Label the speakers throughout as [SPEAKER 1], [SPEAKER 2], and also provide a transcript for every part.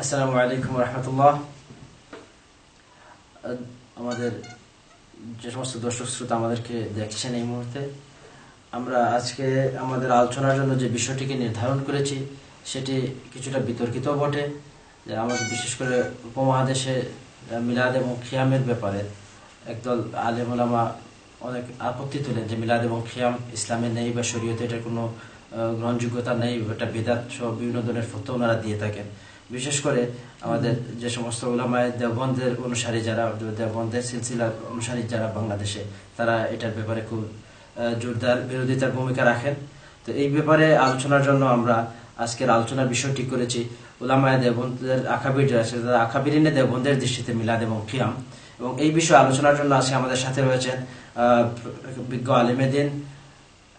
[SPEAKER 1] আসসালামু আলাইকুম রহমতুল্লাহ। আমাদের যে সমস্ত দর্শক শ্রোতা আমাদেরকে দেখছেন এই মুহূর্তে, আমরা আজকে আমাদের আলোচনার জন্য যে বিষয়টিকে নির্ধারণ করেছি সেটি কিছুটা বিতর্কিত বটে। যে আমাদের বিশেষ করে উপমহাদেশে মিলাদ এবং খিয়ামের ব্যাপারে একদল আলেম ওলামা অনেক আপত্তি তোলেন যে মিলাদ এবং খিয়াম ইসলামে নেই বা শরীয়তে এটার কোনো গ্রহণযোগ্যতা নেই, এটা বিদআত সহ বিভিন্ন ধরনের ফতোয়া ওনারা দিয়ে থাকেন। বিশেষ করে আমাদের যে সমস্ত উলামায়ে দেওবন্দের অনুসারী যারা, দেওবন্দের সিলসিলার অনুসারী যারা বাংলাদেশে, তারা এটার ব্যাপারে খুব জোরদার বিরোধিতার ভূমিকা রাখেন। তো এই ব্যাপারে আলোচনার জন্য আমরা আজকের আলোচনার বিষয় ঠিক করেছি উলামায়ে দেওবন্দের আকাবির যারা আছে, তারা আকাবিরিনে দেওবন্দের দৃষ্টিতে মিলাদ এবং খিয়াম, এবং এই বিষয়ে আলোচনার জন্য আজকে আমাদের সাথে রয়েছেন বিজ্ঞ আলেমে দ্বীন,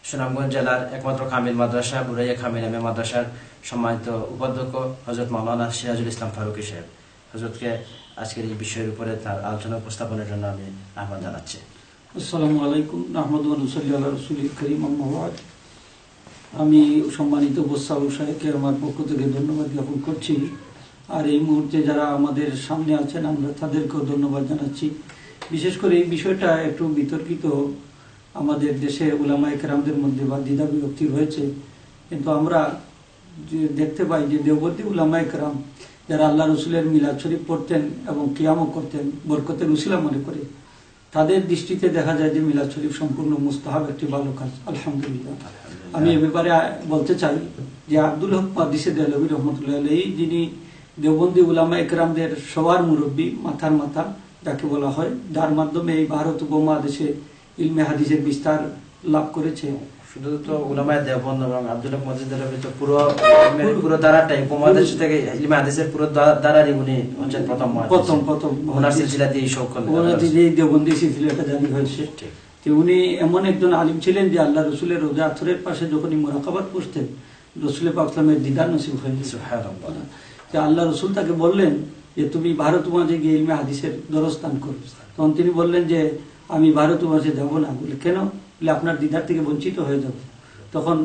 [SPEAKER 1] সুনামগঞ্জ জেলার একমাত্র কামিল মাদ্রাসা বুরাইয়া কামিল আমিয়া মাদ্রাসার সম্মানিত উপাধ্যক্ষ হযরত মাওলানা সিরাজুল ইসলাম ফারুকী সাহেব। হযরতকে আজকের এই বিষয়ের উপরে তার আলোচনা উপস্থাপনের জন্য আমি আহ্বান জানাচ্ছি।
[SPEAKER 2] আসসালামু আলাইকুম নাহমাদু ওয়া নুসাল্লি আলা রাসূলিল কারীম, আম্মা বা'দ। আমি সম্মানিত উপস্থাপক সাহেবকে আমার পক্ষ থেকে ধন্যবাদ জ্ঞাপন করছি। আর এই মুহূর্তে যারা আমাদের সামনে আছেন আমরা তাদেরকেও ধন্যবাদ জানাচ্ছি। বিশেষ করে এই বিষয়টা একটু বিতর্কিত, আমাদের দেশে উলামায়ে কেরামদের মধ্যে বা দ্বিধা বিভক্তি রয়েছে, কিন্তু আমরা দেখতে পাই যে দেওবন্দি উলামায়ে কেরাম যারা আল্লাহ রসুলের মিলাদ শরীফ পড়তেন এবং কিয়ামও করতেন বরকতের উসিলা মনে করে, তাদের দৃষ্টিতে দেখা যায় যে মিলাদ শরীফ সম্পূর্ণ মুস্তাহাব একটি ভালো কাজ। আলহামদুলিল্লাহ। আমি এ ব্যাপারে বলতে চাই যে আব্দুল হক মাকদিসি দেহলভী রহমতুল্লাহ আলাইহি, যিনি দেওবন্দি উলামায়ে কেরামদের সবার মুরব্বী, মাথার মাথা যাকে বলা হয়, যার মাধ্যমে এই ভারত উপমহাদেশে ইলমে হাদিসের বিস্তার লাভ করেছে।
[SPEAKER 1] শুধু তো উলামায়ে দেওবন্দ এবং আব্দুল হক মাকদিসি দেহলভী তো পুরো ধারাটাই উপমহাদেশ থেকে ইলমে হাদিসের পুরো ধারারই উনি হচ্ছেন প্রথম ওনার সিলসিলা দিয়ে
[SPEAKER 2] দেওবন্দি সিলসিলাটা জারি হয়েছে। উনি এমন একজন আলিম ছিলেন যে আল্লাহ রসুলের রোজা আথরের পাশে যখনই মুরাকাবাত করতেন, রসুলের পাক সাল্লামের দিদার নসিব হয়েছে। সুবহানাল্লাহ। আল্লাহ রসুল তাকে বললেন যে তুমি ভারত উপমহাদেশে গিয়ে ইলমে হাদিসের দরস্থান করো। তখন তিনি বললেন যে আমি ভারত উপমহাদেশে যাবো না। বলে কেন? বলে আপনার দিদার থেকে বঞ্চিত হয়ে যাব। তখন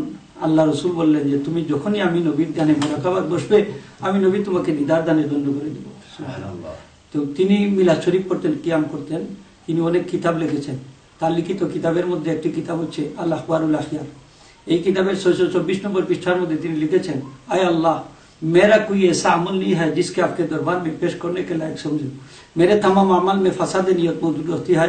[SPEAKER 2] আল্লাহ রসুল বললেন যে তুমি যখনই আমি নবীর দানে মুরাকাবাত বসবে, আমি নবী তোমাকে দিদার দানে দণ্ড করে দেব। তো তিনি মিলাদ শরীফ পড়তেন, কিয়াম করতেন। তিনি অনেক কিতাব লিখেছেন। তার লিখিত কিতাবের মধ্যে একটি কিতাব হচ্ছে আল আখবারুল আখিয়ার। এই কিতাবের 624 নম্বর পৃষ্ঠার মধ্যে তিনি লিখেছেন, আয় আল্লাহ, मेरा कोई ऐसा अमल नहीं है जिसके आपके दरबार में पेश करने के लायक समझूं। मेरे तमाम अमल में फसाद नियत मौजूद होती है।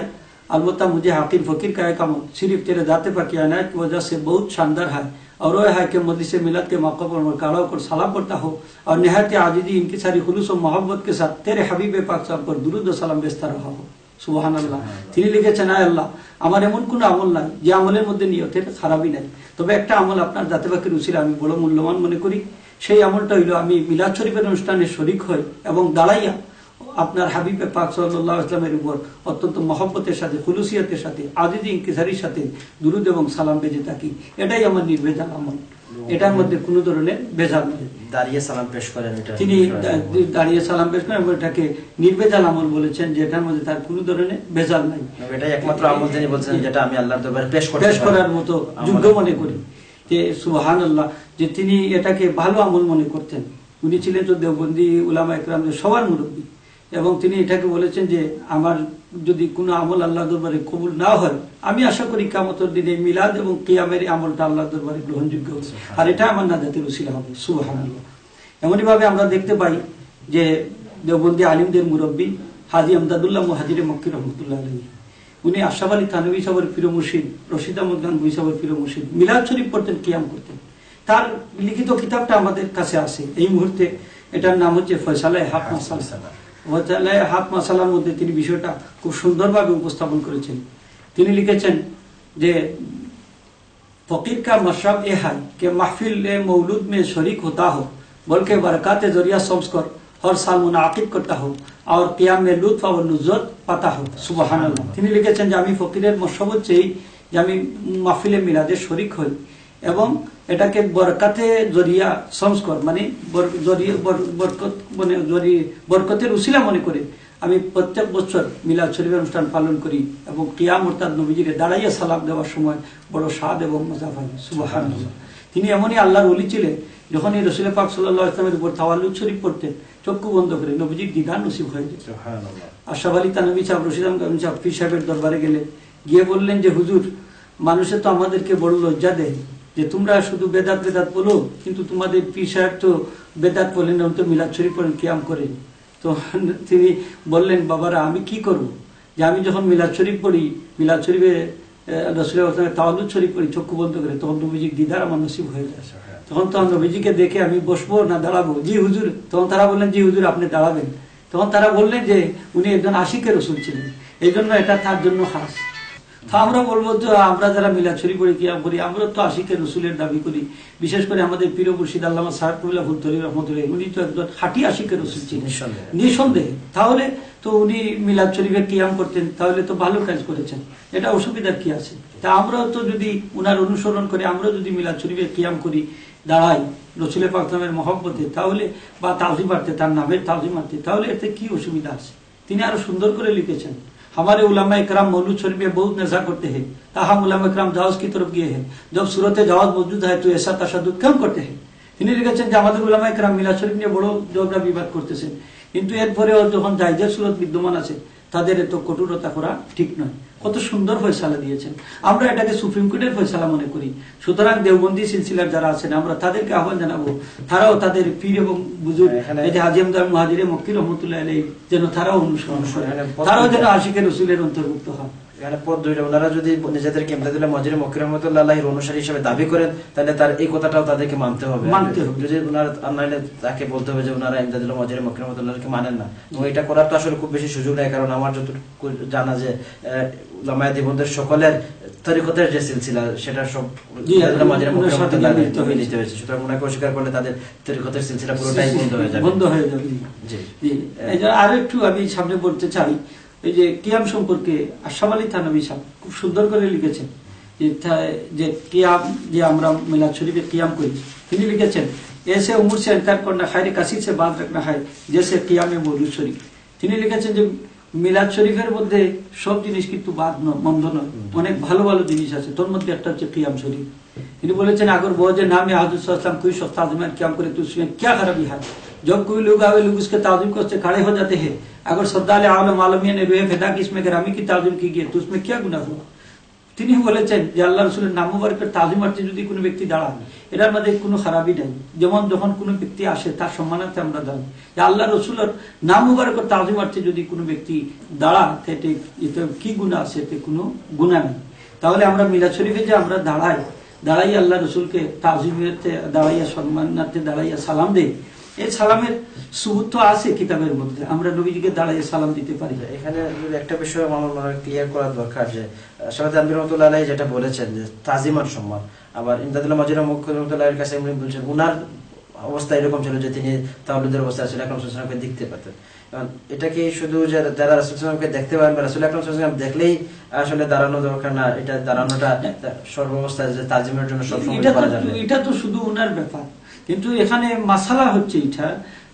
[SPEAKER 2] अलबत्ता मुझे हाकिर फकीर का एक अमल सिर्फ तेरे दाते पर की अनायत की वजह से बहुत शानदार है, और वह है कि मजलिस मिलत के मौके पर मैं खड़ा होकर सलाम पढ़ता हो और निहायत आजिजी इनकी सारी खुलूस और मोहब्बत के साथ तेरे हबीब पाक साहब पर दुरूद व सलाम भेजता रहा हो। সুবহানাল্লাহ। তিনি লিখেছেন, আয় আল্লাহ, আমার এমন কোন আমল নাই যে আমলের মধ্যে নিয়তের খারাপই নাই, তবে একটা আমল আপনার জাতে পাকের উসিলা আমি বড় মূল্যবান মনে করি। সেই আমলটা হইল আমি মিলাদ শরীফের অনুষ্ঠানে শরীক হই এবং দাঁড়াইয়া আপনার হাবিবে পাক সাল্লাল্লাহু আলাইহি ওয়াসাল্লামের উপর অত্যন্ত মহব্বতের সাথে, খুলুসিয়তের সাথে, আজিজি ইনকিসারির সাথে দুরুদ এবং সালাম বেজে থাকি। এটাই আমার নির্ভেজাল আমল। এটার মধ্যে কোনো ধরনের ভেজাল নেই।
[SPEAKER 1] দাঁড়িয়ে সালাম পেশ করেন,
[SPEAKER 2] তিনি দাঁড়িয়ে সালাম পেশ করেন এবং এটাকে নির্ভেজাল আমল বলেছেন, যে এটার মধ্যে তার কোনো ধরনের ভেজাল নাই।
[SPEAKER 1] এটাই একমাত্র আমল তিনি বলছেন যেটা আমি আল্লাহর দরবারে পেশ
[SPEAKER 2] করার মতো যোগ্য মনে করি। যে সুবহানাল্লাহ, যে তিনি এটাকে ভালো আমল মনে করতেন। উনি ছিলেন তো দেওবন্দি উলামায়ে কেরামদের সবার মুরব্বী, এবং তিনি এটাকে বলেছেন যে আমার যদি কোনো আমল আল্লাহর দরবারে কবুল না হয়, আমি আশা করি কিয়ামতের দিনে মিলাদ এবং কিয়ামের আমলটা আল্লাহর দরবারে গ্রহণযোগ্য হবে, আর এটা আমার নাজাতের উসিলা হবে। সুবহানাল্লাহ। এমনই ভাবে আমরা দেখতে পাই যে দেওবন্দি আলিমদের মুরব্বী হাজী আমদাদুল্লাহ মুহাজিরে মক্কি রহমতুল্লাহ আলাইহি, উনি আশরাফ আলী থানভী সাহেবের প্রিয় মুর্শিদ, রশিদ আহমদ খান ভুঁই সাহেবের প্রিয় মুর্শিদ, মিলাদ শরীফ পড়তেন, কিয়াম করতেন। তার লিখিত কিতাবটা আমাদের কাছে আছে এই মুহূর্তে। এটার নাম হচ্ছে ফয়সালায়ে হক মাসালা। ফয়সালায়ে হক মাসালার মধ্যে তিনি বিষয়টা খুব সুন্দরভাবে উপস্থাপন করেছেন। তিনি লিখেছেন যে फकीर का मशरब ये है कि महफिल मौलूद में शरीक होता हो, बल्कि बरकत जरिया समझ कर हर साल मुनाकिद करता हो और कियाम में लुत्फ और नुज़रत पाता हो। सुबहानाल्लाह। তিনি লিখেছেন যে আমি ফকিরের মশরব হচ্ছে যে আমি মাহফিলে মিলাদে শরীক হই এবং এটাকে বরকতে জরিয়া সমঝ কর, মানে বরকতের উসিলা মনে করে আমি প্রত্যেক বছর মিলাদ শরীফের অনুষ্ঠান পালন করি এবং কিয়াম অর্থাৎ নবীজিকে দাঁড়াইয়া সালাম দেওয়ার সময় বড় স্বাদ এবং মজা পাই। সুবহানাল্লাহ। তিনি এমনই আল্লাহর ওলি ছিলেন, যখন এই রসুল পাক সাল্লাল্লাহু আলাইহি ওয়াসাল্লামের উপর তাওয়াল্লুদ শরীফ পড়তেন, চক্ষু বন্ধ করে নবীজির দিদার নসিব হয়ে যেত। আশরাফ আলী থানভী সাহেব, রশিদ আহমদ গনি সাহেব পীর সাহেবের দরবারে গেলে গিয়ে বললেন যে হুজুর, মানুষে তো আমাদেরকে বড় লজ্জা দেয় যে তোমরা শুধু বেদাত বেদাত বলো, কিন্তু তোমাদের পীর সাহেব তো বেদাত বলেন না, তো মিলাদ শরীফ পড়েন, কিয়াম করেন। তো তিনি বললেন, বাবারা আমি কি করব, যে আমি যখন মিলাদ শরীফ পড়ি, মিলাদ শরীফে রাসূলের তাওয়ালুদ শরীফ পড়ি চক্ষু বন্ধ করে, তখন নবীজির দিদার আমার নসিব হয়ে যায়। তখন নবীজিকে দেখে আমি বসবো না দাঁড়াবো? জি হুজুর। তখন তারা বললেন, জি হুজুর আপনি দাঁড়াবেন। তখন তারা বললেন যে উনি একজন আশিকের রসুল ছিলেন, এই জন্য এটা তার জন্য খাস। তো আমরা বলবো যে আমরা যারা মিলাদ শরীফ পড়ি, কিয়াম করি, আমরা তো আশিকের রসুলের দাবি করি। বিশেষ করে আমাদের পীর মুর্শিদ আল্লামা সাহেবুল্লাহ ফুলতলি রহমতুল্লাহ, উনি তো একজন খাঁটি আশিকের রসুল ছিলেন নিঃসন্দেহে। তাহলে তো উনি মিলাদ শরীফের কিয়াম করতেন, তাহলে তো ভালো কাজ করেছেন, এটা অসুবিধার কি আছে? তা আমরাও তো যদি উনার অনুসরণ করে আমরা যদি মিলাদ শরীফের কিয়াম করি, দাঁড়াই রসুলের পাক নামের মহব্বতে, তাহলে বা তাজিমার্থে, তার নামের তাজিমার্থে, তাহলে এতে কি অসুবিধা আছে? তিনি আরো সুন্দর করে লিখেছেন, हमारे उलमा इकराम मौलूद शरीफ में बहुत नशा करते हैं, ताहम उलमा इकराम जाओज की तरफ गए हैं, जब सूरत जाओज मौजूद है तो ऐसा तशद्दुद क्यों करते हैं? তিনি লিখেছেন যে আমাদের উলামা ইকরাম মিলাদ শরীফ নিয়ে বড় ঝগড়া বিবাদ করতেছেন, কিন্তু এরপরেও যখন জায়েজের সুরত বিদ্যমান আছে তাদের এত কঠোরতা করা ঠিক নয়। কত সুন্দর ফয়সালা দিয়েছেন, আমরা এটাকে সুপ্রিম কোর্টের ফয়সালা মনে করি। সুতরাং দেওবন্দি সিলসিলার যারা আছেন আমরা তাদেরকে আহ্বান জানাবো, তারাও তাদের পীর এবং বুজুর্গ এই যে হাজী আমদার মুহাজিরে মক্কি রহমতুল্লাহ আলাইহি যেন তারাও অনুসরণ করে, তারাও যেন আশিকের রসুলের অন্তর্ভুক্ত হয়।
[SPEAKER 1] এখানে পদ দুইটা, ওনারা যদি নিজেদেরকে ইমদাদুল্লাহ মুহাজিরে মক্কি রহমতুল্লাহ আলাইহির অনুসারী হিসেবে দাবি করেন, তাহলে তার এই কথাটাও তাদেরকে মানতে হবে। যদি ওনারা তাকে বলতে হবে যে ওনারা ইমদাদুল্লাহ মুহাজিরে মক্কি রহমতুল্লাহকে মানেন না, এবং এটা করার তো আসলে খুব বেশি সুযোগ নেই। কারণ আমার যতটুকু জানা যে উলামায়ে দিবন্দের সকলের তরিকতের যে সিলসিলা সেটা সব ইমদাদুল্লাহ মুহাজিরে মক্কি রহমতুল্লাহ নিতে হয়েছে। সুতরাং ওনাকে অস্বীকার করলে তাদের তরিকতের সিলসিলা পুরোটাই বন্ধ হয়ে যাবে। জি,
[SPEAKER 2] আর একটু আমি সামনে বলতে চাই, এই যে কিয়াম সম্পর্কে আশরাফ আলী থানভী সাহেব খুব সুন্দর করে লিখেছেন যে কিয়াম যে আমরা মিলাদ শরীফে কিয়াম করি, তিনি লিখেছেন ऐसे उम्र से इनकार करना खैर कसीर से बात रखना है जैसे कियाम मौलूद शरीफ। তিনি লিখেছেন যে মিলাদ শরীফের মধ্যে সব জিনিস কিন্তু বাদ মন্দ নয়, অনেক ভালো ভালো জিনিস আছে, তোর মধ্যে একটা হচ্ছে কিয়াম শরীফ। তিনি বলেছেন अगर वो जो नाम हाज़िर सल्लल्लाहु कोई शख्स ताज़ीम कियाम करे तो उसमें क्या खराबी है? जब कोई लोग आवे लोग उसके ताज़ीम को से खड़े हो जाते हैं, अगर सरदार आलम आलमिया ने रोए फिदा की इसमें ग्रामी की ताज़ीम की गई तो उसमें क्या गुनाह हुआ? তিনি বলেছেন যে আল্লাহ রসুলের নাম মুবারকের তাজিমার্থে যদি কোনো ব্যক্তি দাঁড়ান, এটার মধ্যে কোনো খারাপই নাই। যেমন যখন কোনো ব্যক্তি আসে তার সম্মানার্থে আমরা দাঁড়াই, যে আল্লাহ রসুলের নাম মুবারকের তাজিমার্থে যদি কোনো ব্যক্তি দাঁড়ায় এতে কি গুনাহ আছে? এতে কোনো গুনাহ নেই। তাহলে আমরা মিলাদ শরীফে যে আমরা দাঁড়াই আল্লাহ রসুলকে তাজিমার্থে দাঁড়াইয়া, সম্মানার্থে দাঁড়াইয়া সালাম দেই, এই সালামের সুবুত তো আছে কিতাবের মধ্যে, আমরা নবীজিকে দাঁড়াইয়া সালাম দিতে পারি।
[SPEAKER 1] এখানে একটা বিষয় আমার মনে হয় ক্লিয়ার করা দরকার, যে শাহেদ আনবী রাহমাতুল্লাহ আলাইহি যেটা বলেছেন যে তাজিমান সম্মান, আবার ইমদাদুল্লাহ মুহাজিরে মক্কি রাহমাতুল্লাহির কাছে উনি বলছেন উনার অবস্থা এরকম ছিল যে তিনি তাওয়ালুদের অবস্থায় রাসূল আকরাম সাল্লাল্লাহু আলাইহি ওয়াসাল্লামকে দেখতে পেতেন। কারণ এটা কি শুধু যারা রাসূল সাল্লাল্লাহু আলাইহি ওয়াসাল্লামকে দেখতে পারেন বা রাসূল আকরাম সাল্লাল্লাহু আলাইহি ওয়াসাল্লাম দেখলেই আসলে দাঁড়ানো দরকার না, এটা দাঁড়ানোটা সর্বাবস্থায় যে তাজিমের জন্য সব সময় করা যাবে,
[SPEAKER 2] এটা তো শুধু উনার ব্যাপার। কিন্তু এখানে মাসালা হচ্ছে এটা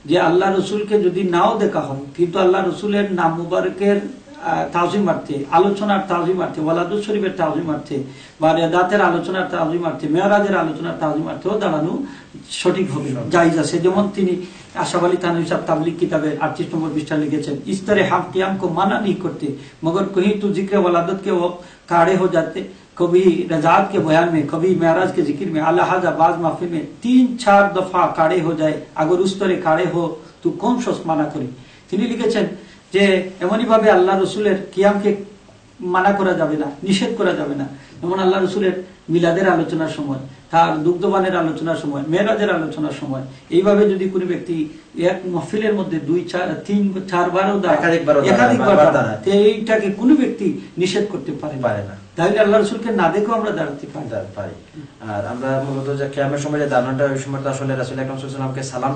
[SPEAKER 2] যে আল্লাহ রসুলকে যদি নাও দেখা হয়, কিন্তু আল্লাহ রসুলের নাম মুবারকের তাজিমার্থে, আলোচনার তাজিমার্থে, ওয়ালাদুল শরীফের তাজিমার্থে বা রেদাতের আলোচনার তাজিমার্থে, মেরাজের আলোচনার তাজিমার্থেও দাঁড়ানো সঠিক হবে, জায়েজ আছে। যেমন তিনি আশরাফ আলী থানভী সাহেব তাবলীগ কিতাবে 38 নম্বর পৃষ্ঠা লিখেছেন, इस तरह हम क़ियाम को मना नहीं करते मगर कहीं तो जिक्र वलादत के वक्त काड़े हो जाते, कभी रजात के बयान में, कभी मेराज के जिक्र में, अल्लाह बाज महफिल में 3-4 दफा काड़े हो जाए, अगर उस तरह काड़े हो तो कौन शख्स माना करे? তিনি লিখেছেন যে এমনই ভাবে আল্লাহ রসুলের কিয়ামকে মানা করা যাবে না, নিষেধ করা যাবে না। যেমন আল্লাহ রসুলের মিলাদের আলোচনার সময়, তার দুগ্ধবানের আলোচনার সময়, মেরাজের আলোচনার সময়, এইভাবে যদি কোনো ব্যক্তি এক মাহফিলের মধ্যে 2-4 বারও একাধিকবার এইটাকে কোনো ব্যক্তি নিষেধ করতে পারে না। তাহলে আল্লাহ রসুলকে না দেখেও আমরা দাঁড়াতে পারি।
[SPEAKER 1] আর আমরা মূলত যে কিয়ামের সময় যে দাঁড়ানোটা, ওই সময় তো আসলে রাসূল আকরাম সাল্লাল্লাহু আলাইহি ওয়াসাল্লামকে সালাম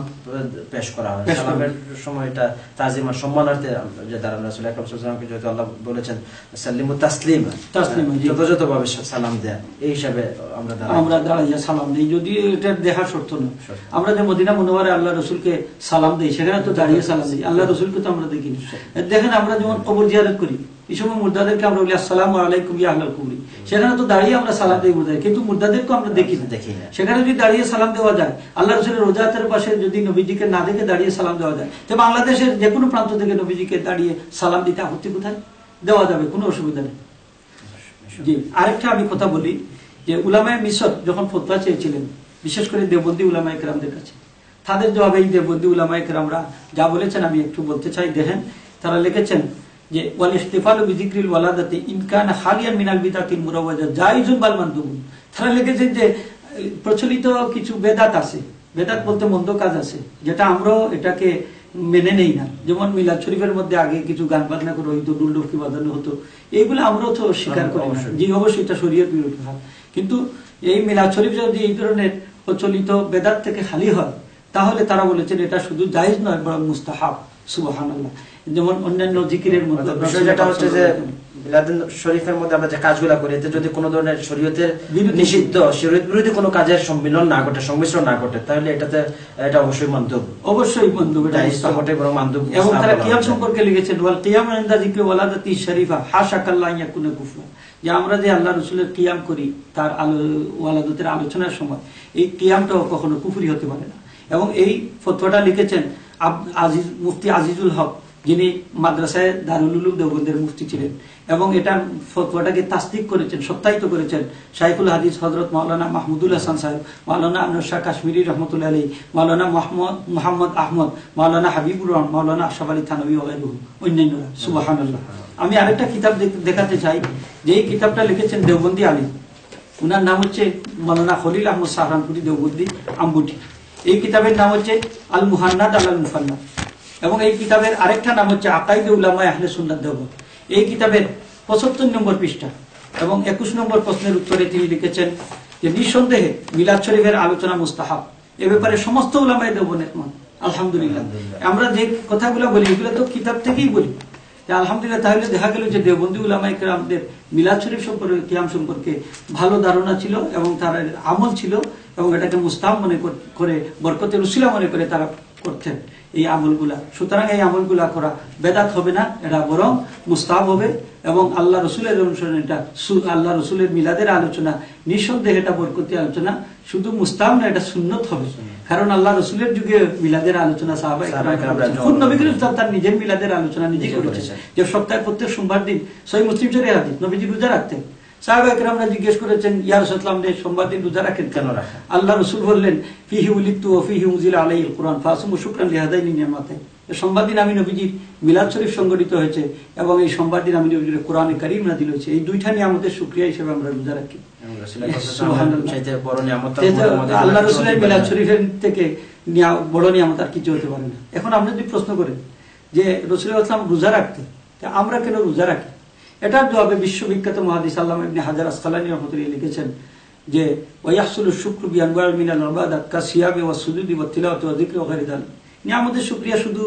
[SPEAKER 1] পেশ করা হয়, সালামের সময় এটা তাজিম আর সম্মানার্থে যে দাঁড়ানো, রাসূল আকরাম সাল্লাল্লাহু আলাইহি ওয়াসাল্লামকে যেহেতু আল্লাহ বলেছেন সাল্লিমু তাসলিমা, যথাযথভাবে সালাম দেয়া, এই হিসাবে
[SPEAKER 2] আমরা দাঁড়াইয়া সালাম দিই, যদি এটা দেখা শর্ত না। আমরা যে মদিনা মুনওয়ারায় আল্লাহ রসুলকে সালাম দিই, সেখানে তো দাঁড়িয়ে সালাম দিই, আল্লাহ রসুলকে তো আমরা দেখিনি। দেখেন আমরা যেমন কবর জিয়ারত করি, এই সময় মুর্দাদেরকে আমরা বলি আসসালামু আলাইকুম ইয়া আহলাল কুবরি, সেখানে তো দাঁড়িয়ে আমরা সালাম দিই মুর্দাদের, কিন্তু মুর্দাদেরকে আমরা দেখি না। সেখানে যদি দাঁড়িয়ে সালাম দেওয়া যায়, আল্লাহ রসুলের রোজাতের পাশে যদি নবীজিকে না দেখে দাঁড়িয়ে সালাম দেওয়া যায়, তো বাংলাদেশের যে কোনো প্রান্ত থেকে নবীজিকে দাঁড়িয়ে সালাম দিতে আপত্তি কোথায়? দেওয়া যাবে, কোনো অসুবিধা নেই। জি, আরেকটা আমি কথা বলি যে উলামায়ে মিসর যখন ফতোয়া চেয়েছিলেন, বিশেষ করে দেওবন্দি উলামায়ে কেরামদের কাছে, তাদের জবাবে এই দেওবন্দি উলামায়ে কেরামরা যা বলেছেন আমি একটু বলতে চাই। দেখেন, তারা লিখেছেন যে ওয়াল ইহতিফালু বিযিকরিল ওয়ালাদাতি ইন কানা খালিয়ান মিনাল বিদাতিল মুরাওয়াজা জায়েজুন বাল মানদুবুন। তারা লিখেছেন যে প্রচলিত কিছু বেদাত আছে, বেদাত বলতে মন্দ কাজ আছে, যেটা আমরা এটাকে মেনে নেই না। যেমন মিলাদ শরীফের মধ্যে আগে কিছু গান বাজনা করে হইতো, ডুলডুকি বাজানো হতো, এইগুলো আমরাও তো স্বীকার করি না, যে অবশ্যই এটা শরীয়ত বিরোধী হয়। কিন্তু এই মিলাদ শরীফ যদি এই ধরনের প্রচলিত বেদাত থেকে খালি হয়, তাহলে তারা বলেছেন এটা শুধু জায়েজ নয়, বরং মুস্তাহাব। সুবহানাল্লাহ। যেমন অন্যান্য জিকিরের মধ্যে
[SPEAKER 1] বিষয়টা হচ্ছে যে মিলাদ শরীফের মধ্যে আমরা যে কাজগুলো করি, এতে যদি কোনো ধরনের শরীয়তের নিষিদ্ধ, শরীয়ত বিরোধী কোনো কাজের সম্মিলন না ঘটে, সংমিশ্রণ না ঘটে, তাহলে এটা অবশ্যই মানদুব, অবশ্যই মানদুব, এটা ইসলাম ঘটে বরং মানদুব।
[SPEAKER 2] এবং তারা কিয়াম সম্পর্কে লিখেছেন ওয়াল কিয়াম ইনদা যিকরি ওয়ালাদাতি শরীফা হাশাকাল্লাহ ইয়াকুনা কুফরা, যে আমরা যে আল্লাহ রাসূলের কিয়াম করি তার ওয়ালাদতের আলোচনার সময়, এই কিয়ামটাও কখনো কুফরি হতে পারে না। এবং এই ফতোয়াটা লিখেছেন মুফতি আজিজুল হক, যিনি মাদ্রাসায় দারুল উলুম দেওবন্দের মুফতি ছিলেন, এবং এটা ফতোয়াটাকে তাসদিক করেছেন, সত্যায়িত করেছেন শাইখুল হাদিস হযরত মাওলানা মাহমুদুল হাসান সাহেব, মাওলানা আনোয়ার শাহ কাশ্মীরি রহমতুল্লাহ আলাইহি, মাওলানা মোহাম্মদ আহমদ, মাওলানা হাবিবুর রহমান, মাওলানা আশরাফ আলী থানভী ওয়াগাইরুহু, অন্যান্যরা। সুবহানাল্লাহ। আমি আরেকটা কিতাব দেখাতে চাই, যে এই কিতাবটা লিখেছেন দেওবন্দি আলিম, উনার নাম হচ্ছে মাওলানা খলিল আহমদ সাহরানপুরি দেওবন্দি আম্বুটি। এই কিতাবের নাম হচ্ছে আল মুহান্নাদ আল মুফান্নাদ, এবং এই কিতাবের আরেকটা নাম হচ্ছে আকাইদে উলামায়ে আহলে সুন্নাত দেওবন্দ। এই কিতাবের 75 নম্বর পৃষ্ঠা এবং 21 নম্বর প্রশ্নের উত্তরে তিনি লিখেছেন যে নিঃসন্দেহে মিলাদ শরীফের আলোচনা মুস্তাহাব, এ ব্যাপারে সমস্ত উলামায়ে দেওবন্দ একমত। আলহামদুলিল্লাহ। আমরা যে কথাগুলো বলি এগুলো তো কিতাব থেকেই বলি, আলহামদুলিল্লাহ। তাহলে দেখা গেল যে দেওবন্দি উলামায়ে কেরামদের মিলাদ শরীফ সম্পর্কে, কিয়াম সম্পর্কে ভালো ধারণা ছিল এবং তার আমল ছিল, এবং এটাকে মুস্তাহাব মনে করে, বরকতের উসিলা মনে করে তারা করতেন এই আমলগুলা। সুতরাং এই আমলগুলা করা বেদাত হবে না, এটা বরং মুস্তাহাব হবে। এবং আল্লাহ রসুলের অনুসরণ, এটা আল্লাহ রসুলের মিলাদের আলোচনা, নিঃসন্দেহে এটা বরকতি আলোচনা, শুধু মুস্তাহাব না, এটা সুন্নত হবে। কারণ আল্লাহ রসুলের যুগে মিলাদের আলোচনা তার নিজের মিলাদের আলোচনা নিজে করেছে, যে সপ্তাহে প্রত্যেক সোমবার দিন সহিহ মুসলিম শরীফের হাদিস নবীজি রোজা রাখতেন। সাহাবা একরামরা জিজ্ঞেস করেছেন, ইয়া রাসূলুল্লাহ, সোমবার দিন রোজা রাখেন কেন? আল্লাহ রসুল বললেন, ফিহি উলিদতু ওয়া ফিহি উনজিলা আলাইহিল কুরআন ফাসুমু শুকরান লিহাদাইনি নিয়ামাতাইন। সোমবার দিন আমি নবীজির মিলাদ শরীফ সংগঠিত হয়েছে, এবং এই সোমবার দিন আমি নবীজির কোরআনে কারীম নাযিল হয়েছে, এই দুইটা নিয়ামতের শুকরিয়া হিসেবে আমরা রোজা রাখি। আল্লাহ রসুলের মিলাদ শরীফের থেকে বড় নিয়ামত আর কিছু হতে পারে না। এখন আপনি যদি প্রশ্ন করেন যে রাসূলুল্লাহ সাল্লাল্লাহু আলাইহি ওয়াসাল্লাম রোজা রাখতেন, আমরা কেন রোজা রাখি? এটার জবাবে বিশ্ববিখ্যাত মুহাদ্দিস আল্লামা ইবনে হাজার আসকালানী রাহমাতুল্লাহি লিখেছেন যে ওয়ায়াহসুলু শুকরু বিআনওয়ার মিনাল ইবাদাত কাসিয়াবি ওয়াস সুজুদি ওয়াত তিলাওয়াতি ওয়া যিকরি ওয়া গায়রি যালিক। নিয়ামতের শুকরিয়া শুধু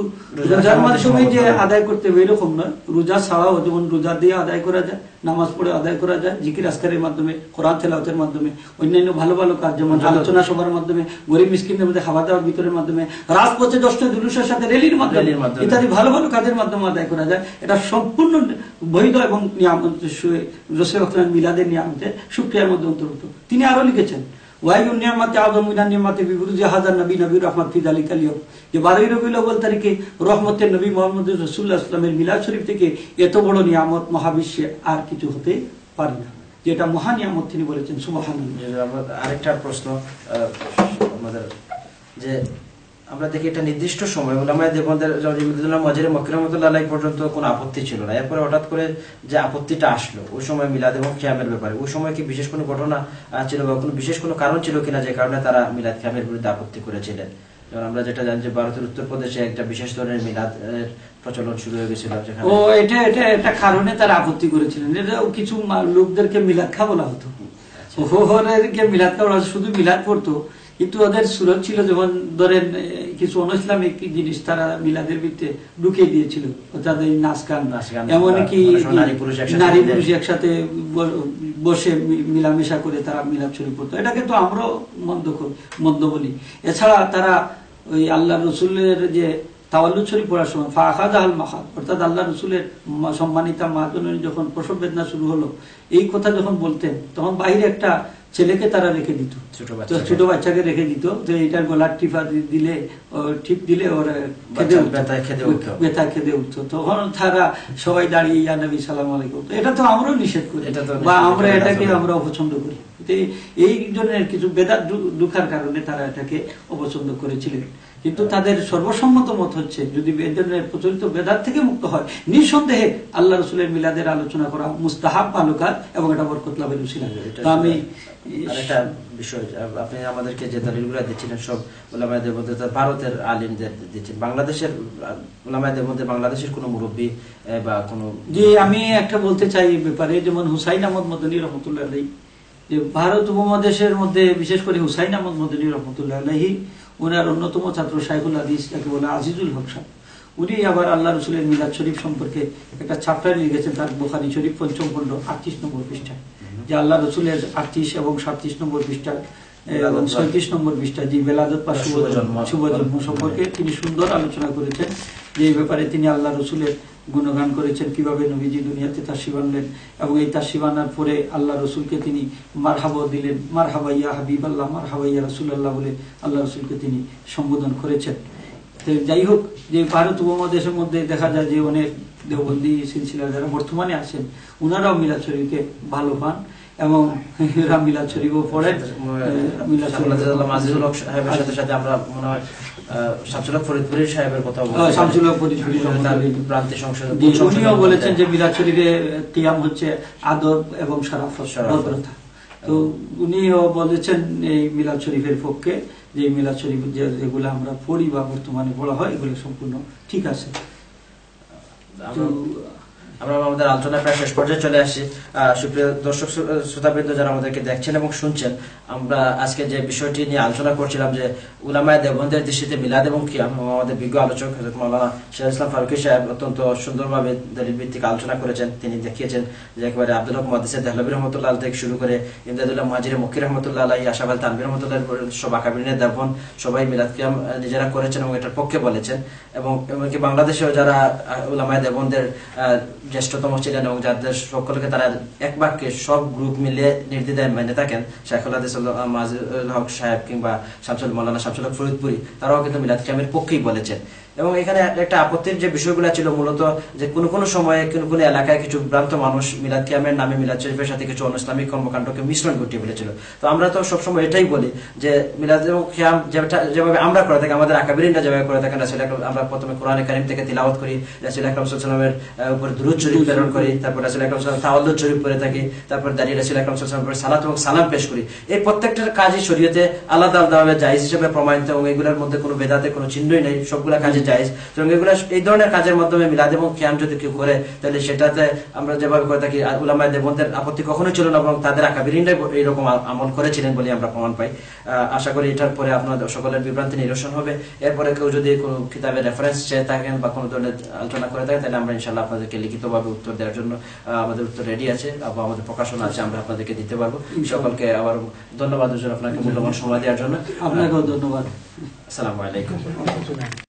[SPEAKER 2] রোজার মাধ্যমে যে আদায় করতে হবে এরকম নয়, রোজা ছাড়াও যেমন রোজা দিয়ে আদায় করা যায়, নামাজ পড়ে আদায় করা যায়, জিকির আজকারের মাধ্যমে, কোরআন তেলাওয়াতের মাধ্যমে, অন্যান্য ভালো ভালো কাজ যেমন আলোচনা সভার মাধ্যমে, গরিব মিসকিনদের মধ্যে খাবার দাবার বিতরণের মাধ্যমে, রাজপথে দশটা জুলুসের সাথে র্যালির মাধ্যমে, ইত্যাদি ভালো ভালো কাজের মাধ্যমে আদায় করা যায়। এটা সম্পূর্ণ বৈধ এবং নিয়ামত, রাসূলুল্লাহ মিলাদের নিয়ামতে শুকরিয়ার মধ্যে অন্তর্ভুক্ত। তিনি আরো লিখেছেন ওয়াইউন নিয়ামতে আযম মিনান নিয়ামতি বিবুরুজি হাযার নবী নবীর রাহমাত ফি যালিকাল ইয়াউম, যে 12 রবিউল আউয়াল তারিখে রহমতের নবী মুহাম্মদ রাসূলুল্লাহ সাল্লাল্লাহু আলাইহি ওয়াসাল্লামের মিলাদ শরীফ থেকে এত বড় নিয়ামত মহাবিশ্বে আর কিছু হতে পারে না, যেটা মহা নিয়ামত তিনি বলেছেন। সুবহানাল্লাহ।
[SPEAKER 1] আরেকটা প্রশ্ন আমাদের, যে আমরা দেখি এটা নির্দিষ্ট সময় উলামায়ে দেওবন্দের মজরে মক্কি রাহমাতুল্লাহ আলাইহি পর্যন্ত কোনো আপত্তি ছিল না, এরপরে হঠাৎ করে যে আপত্তিটা আসলো ওই সময় মিলাদ এবং কিয়ামের ব্যাপারে, ওই সময় কি বিশেষ কোনো ঘটনা ছিল বা কোনো বিশেষ কোনো কারণ ছিল কিনা যে কারণে তারা মিলাদ কিয়ামের বিরুদ্ধে আপত্তি করেছিলেন? যেমন আমরা যেটা জানি যে ভারতের উত্তরপ্রদেশে একটা বিশেষ ধরনের মিলাদ প্রচলন শুরু হয়ে গেছিল,
[SPEAKER 2] ও এটা এটা একটা কারণে তারা আপত্তি করেছিলেন। এটা কিছু লোকদেরকে মিলাদ খা বলা হতো, ওদেরকে মিলাদ খা বলা, শুধু মিলাদ পড়তো, কিন্তু ওদের সুরত ছিল যেমন ধরেন কিছু অনইসলামিক জিনিস তারা মিলাদের ভিতরে ঢুকিয়ে দিয়েছিল, অর্থাৎ এই নাচ গান, এমনকি নারী পুরুষ একসাথে বসে মিলামেশা করে তারা মিলাদ শরীফ পড়তো। এটা কিন্তু আমরাও মন্দ বলি। এছাড়া তারা ওই আল্লাহ রসুলের যে তাওয়াল্লুদ শরীফ পড়ার সময় ফাখাদাল মাখাদ, অর্থাৎ আল্লাহ রসুলের সম্মানিতা মা জননী যখন প্রসব বেদনা শুরু হলো, এই কথা যখন বলতেন তখন বাইরে একটা ছেলেকে তারা রেখে দিত, ছোট বাচ্চাকে রেখে দিত, যে এটার গলার টিপা দিলে টিপ দিলে ওর ব্যথা খেতে উঠতো। তখন তারা সবাই দাঁড়িয়ে ইয়া নবী সালাম আলাইকুম। এটা তো আমরাও নিষেধ করি বা আমরা এটাকে আমরা অপছন্দ করি। এই ধরনের কিছু বেদাত ঢুকার কারণে তারা এটাকে অপছন্দ করেছিলেন। কিন্তু তাদের সর্বসম্মত মত হচ্ছে যদি এই ধরনের প্রচলিত বেদাত থেকে মুক্ত হয়, নিঃসন্দেহে আল্লাহ রসুলের মিলাদের আলোচনা করা মুস্তাহাব ভালো কাজ এবং এটা বরকত লাভের উসিলা। আমি
[SPEAKER 1] আরেকটা বিষয়, আপনি আমাদেরকে যে দলিলগুলো দিচ্ছিলেন সব উলামাদের মধ্যে ভারতের আলিমদের দিচ্ছেন, বাংলাদেশের উলামাদের মধ্যে বাংলাদেশের কোনো মুরব্বী বা কোনো
[SPEAKER 2] যে আমি একটা বলতে চাই এই ব্যাপারে, যেমন হুসাইন আহমদ মদনী রহমতুল্লাহ আলাইহি, যে ভারত উপমহাদেশের মধ্যে বিশেষ করে হুসাইন আহমদ মদনী রহমতুল্লাহ আলাইহি, উনার অন্যতম ছাত্র শাইখুল হাদিস যাকে বলে আজিজুল হক সাহেব, উনি আবার আল্লাহ রসুলের মিলাদ শরীফ সম্পর্কে একটা চ্যাপ্টার লিখেছেন তার বুখারী শরীফ ৫ম খণ্ড ৩৮ নম্বর পৃষ্ঠায়, যে আল্লাহ রসুলের ৩৮ এবং ৩৭ নম্বর পৃষ্ঠা এবং ৩৬ নম্বর পৃষ্ঠা যে বেলাদত বা শুভ জন্ম সম্পর্কে তিনি সুন্দর আলোচনা করেছেন। যে এই ব্যাপারে তিনি আল্লাহ রসুলের গুণগান করেছেন, কিভাবে নবীজি দুনিয়াতে তাশরিফ আনলেন এবং এই তাশরিফ আনার পরে আল্লাহ রসুলকে তিনি মারহাবা দিলেন, মারহাবা ইয়া হাবিবাল্লাহ, মারহাবা ইয়া রাসূলুল্লাহ বলে আল্লাহ রসুলকে তিনি সম্বোধন করেছেন। যাই হোক, যে ভারত উপমহাদেশের মধ্যে দেখা যায় যে অনেক দেওবন্দি সিলসিলা যারা বর্তমানে আছেন উনারাও মিলাদ শরীফকে ভালো পান এবং মিলাদ শরীফও পড়েন। মিলাদ
[SPEAKER 1] আজিজুল হক সাহেবের সাথে সাথে আমরা মনে হয় শামসুল হক ফরিদপুরি সাহেবের কথা বলবো,
[SPEAKER 2] শামসুল হক ফরিদপুরি
[SPEAKER 1] প্রান্তিক সংসদ
[SPEAKER 2] উনিও বলেছেন যে মিলাদ শরীফে কিয়াম হচ্ছে আদব এবং শরাফত। তো উনিও বলেছেন এই মিলাদ শরীফের পক্ষে, যে মিলাদ শরীফ যেগুলো আমরা পড়ি বা বর্তমানে পড়া হয় এগুলো সম্পূর্ণ ঠিক আছে।
[SPEAKER 1] আমরা আমাদের আলোচনা প্রায় শেষ পর্যায়ে চলে আসছি। সুপ্রিয় দর্শক শ্রোতাবৃন্দ যারা আমাদেরকে দেখছেন এবং শুনছেন, আমরা আজকে যে বিষয়টি নিয়ে আলোচনা করছিলাম যে উলামায়ে দেওবন্দের দৃষ্টিতে মিলাদ এবং কিয়াম, আমাদের বিজ্ঞ আলোচক হযরত মাওলানা শহীদুল ইসলাম ফারুকী সাহেব অত্যন্ত সুন্দরভাবে দলিল ভিত্তিক আলোচনা করেছেন। তিনি দেখিয়েছেন যে একেবারে আব্দুল হক মুহাদ্দিস দেহলভী রহমতুল্লাহ থেকে শুরু করে ইমদাদুল্লাহ মুহাজির মক্কি রহমতুল্লাহ আলাইহি, আশরাফ আলী তানভীর রহমতুল্লাহ, সব আকাবিরিনের দেওবন সবাই মিলাদ কিয়াম নিজেরা করেছেন এবং এটার পক্ষে বলেছেন। এবং এমনকি বাংলাদেশেও যারা উলামায়ে দেওবন্দের জ্যেষ্ঠতম ছিলেন এবং যাদের সকলকে তারা এক বাক্যে সব গ্রুপ মিলে নির্দ্বিধায় মেনে থাকেন, শাইখুল হাদিস আজিজুল হক সাহেব কিংবা মাওলানা শামসুল হক ফরিদপুরি, তারাও কিন্তু মিলাদ কিয়ামের পক্ষেই বলেছেন। এবং এখানে একটা আপত্তির যে বিষয়গুলো ছিল মূলত যে কোন সময়ে কোন এলাকায় কিছু ভ্রান্ত মানুষ মিলাদ কিয়ামের নামে মিলাদ শরীফের সাথে কিছু অনইসলামিক কর্মকাণ্ডকে মিশ্রণ ঘটিয়ে ফেলেছিল। তো আমরা তো সবসময় এটাই বলি যে মিলাদ এবং কিয়াম যেভাবে আমরা করে থাকি, আমাদের আকাবিরিনরা যেভাবে করে থাকেন, রাসূল আকরাম, আমরা প্রথমে কোরআনে কারীম থেকে তিলাওয়াত করি, রাসূল আকরাম সাল্লাল্লাহু আলাইহি ওয়াসাল্লামের উপর দুরূদ শরীফ প্রেরণ করি, তারপর রাসূল আকরাম সাল্লাল্লাহু আলাইহি ওয়াসাল্লাম তাওয়াল্লুদ শরীফ পড়ে থাকি, তারপর দাঁড়িয়ে রাসূল আকরাম সাল্লাল্লাহু আলাইহি ওয়াসাল্লামের সালাত এবং সালাম পেশ করি। এই প্রত্যেকটার কাজই শরীয়তে আলাদা আলাদাভাবে জায়েজ হিসেবে প্রমাণিত এবং এগুলোর মধ্যে কোনো বেদাতের কোনো চিহ্নই নেই, সবগুলা কাজে জায়েজ। এবং এগুলো এই ধরনের কাজের মাধ্যমে মিলাদ এবং কিয়াম যদি কেউ করে তাহলে সেটাতে আমরা যেভাবে করে থাকি উলামায়ে দেওবন্দের আপত্তি কখনোই ছিল না এবং তাদের আকাবিরিনরাই এইরকম আমল করেছিলেন বলে আমরা প্রমাণ পাই। আশা করি এটার পরে আপনাদের সকলের বিভ্রান্তি নিরসন হবে। এরপরে কেউ যদি কোনো কিতাবের রেফারেন্স চেয়ে থাকেন বা কোনো ধরনের আলোচনা করে থাকেন তাহলে আমরা ইনশাআল্লাহ আপনাদেরকে লিখিতভাবে উত্তর দেওয়ার জন্য আমাদের উত্তর রেডি আছে, আবার আমাদের প্রকাশনা আছে, আমরা আপনাদেরকে দিতে পারবো। সকলকে আবার ধন্যবাদ হুজুর আপনাকে মূল্যবান সময় দেওয়ার জন্য।
[SPEAKER 2] আপনাকেও ধন্যবাদ।
[SPEAKER 1] আসসালামু আলাইকুম।